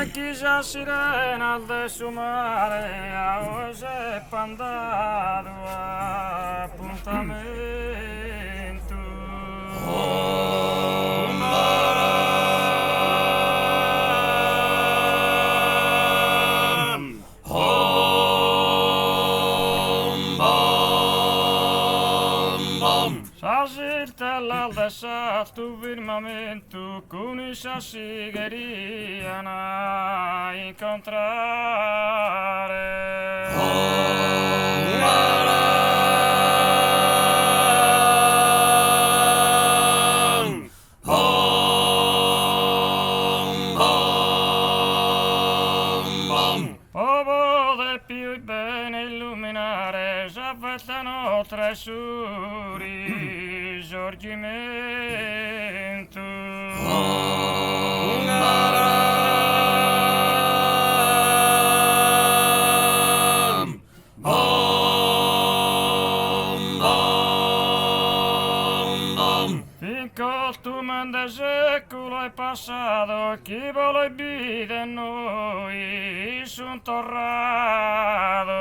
Quizás sirenas de su marea o ese pandado apuntamento. Sasiltellalta sattui firmamento con i sassi querían a incontrare. Povo del più bene illuminare, s'affettano tra i suri sorgimento. Fin costume de secolo è passato, chi vuole vide noi sun torrado.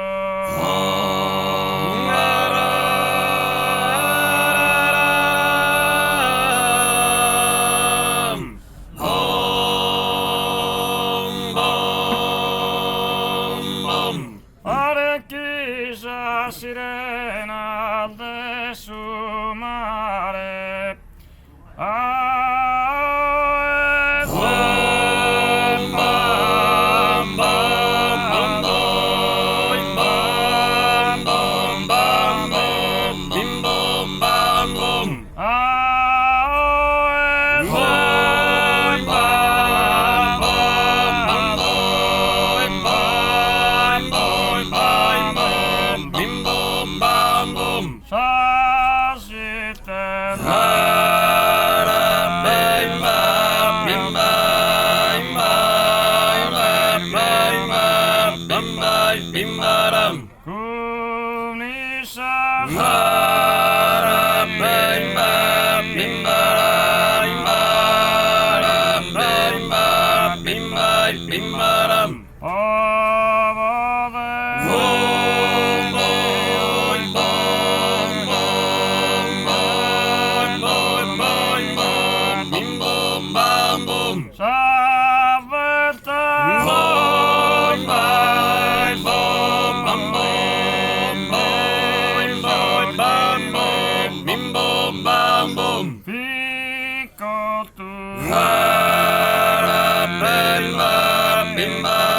Pare chissà sirena de su mare. Bim bam